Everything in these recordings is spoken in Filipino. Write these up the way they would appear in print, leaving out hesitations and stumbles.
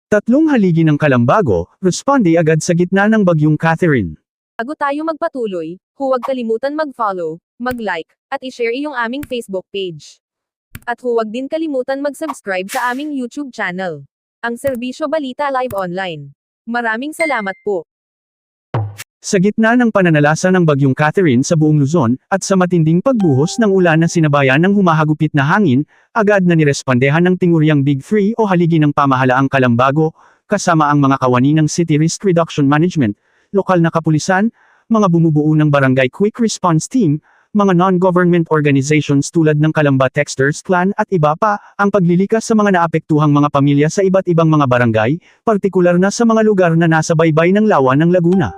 Tatlong haligi ng Kalambago, responde agad sa gitna ng Bagyong Catherine. Bago tayo magpatuloy, huwag kalimutan mag-follow, mag-like, at i-share iyong aming Facebook page. At huwag din kalimutan mag-subscribe sa aming YouTube channel, ang Serbisyo Balita Live Online. Maraming salamat po. Sa gitna ng pananalasa ng Bagyong Catherine sa buong Luzon, at sa matinding pagbuhos ng ulan na sinabayan ng humahagupit na hangin, agad na nirespondehan ng tinguryang Big 3 o haligi ng pamahalaang Kalambago, kasama ang mga kawani ng City Risk Reduction Management, lokal na kapulisan, mga bumubuo ng Barangay Quick Response Team, mga non-government organizations tulad ng Kalamba Texters Clan at iba pa, ang paglilikas sa mga naapektuhang mga pamilya sa iba't ibang mga barangay, partikular na sa mga lugar na nasa baybay ng lawa ng Laguna.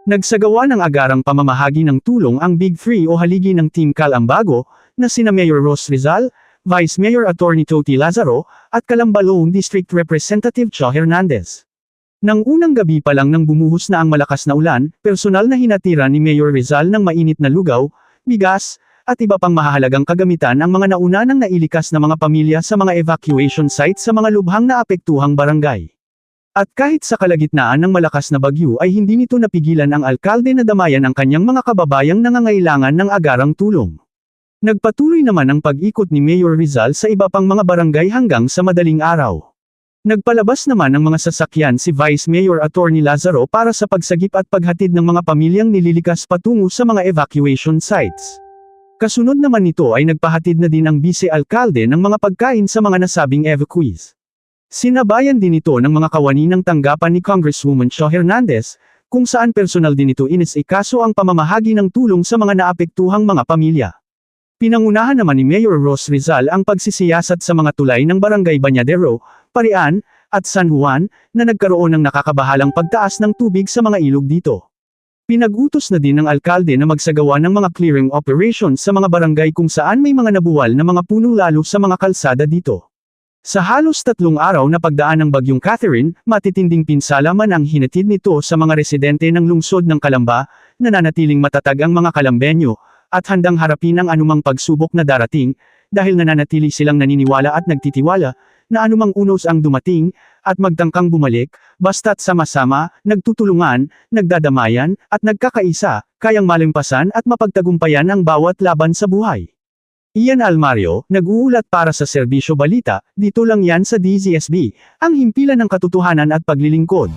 Nagsagawa ng agarang pamamahagi ng tulong ang Big 3 o haligi ng Team Kalambago, na sina Mayor Ros Rizal, Vice Mayor Attorney Toti Lazaro, at Calamba-Lone District Representative Cho Hernandez. Nang unang gabi pa lang nang bumuhos na ang malakas na ulan, personal na hinatira ni Mayor Rizal ng mainit na lugaw, bigas, at iba pang mahahalagang kagamitan ang mga nauna nang nailikas na mga pamilya sa mga evacuation sites sa mga lubhang naapektuhang barangay. At kahit sa kalagitnaan ng malakas na bagyo ay hindi nito napigilan ang alkalde na damayan ang kanyang mga kababayang nangangailangan ng agarang tulong. Nagpatuloy naman ang pag-ikot ni Mayor Rizal sa iba pang mga barangay hanggang sa madaling araw. Nagpalabas naman ng mga sasakyan si Vice Mayor Attorney Lazaro para sa pagsagip at paghatid ng mga pamilyang nililikas patungo sa mga evacuation sites. Kasunod naman nito ay nagpahatid na din ang Vice-Alkalde ng mga pagkain sa mga nasabing evacuees. Sinabayan din ito ng mga kawani ng tanggapan ni Congresswoman Cho Hernandez, kung saan personal din ito inisikaso ang pamamahagi ng tulong sa mga naapektuhang mga pamilya. Pinangunahan naman ni Mayor Ros Rizal ang pagsisiyasat sa mga tulay ng Barangay Bañadero, Parian, at San Juan, na nagkaroon ng nakakabahalang pagtaas ng tubig sa mga ilog dito. Pinag-utos na din ng alkalde na magsagawa ng mga clearing operations sa mga barangay kung saan may mga nabuwal na mga puno lalo sa mga kalsada dito. Sa halos 3 araw na pagdaan ng Bagyong Catherine, matitinding pinsala man ang hinatid nito sa mga residente ng lungsod ng Kalamba, nananatiling matatag ang mga Kalambenyo, at handang harapin ang anumang pagsubok na darating, dahil nananatili silang naniniwala at nagtitiwala, na anumang unos ang dumating, at magtangkang bumalik, basta't sama-sama, nagtutulungan, nagdadamayan, at nagkakaisa, kayang malimpasan at mapagtagumpayan ang bawat laban sa buhay. Ian Almario, nag-uulat para sa Serbisyo Balita, dito lang yan sa DZSB, ang himpilan ng katotohanan at paglilingkod.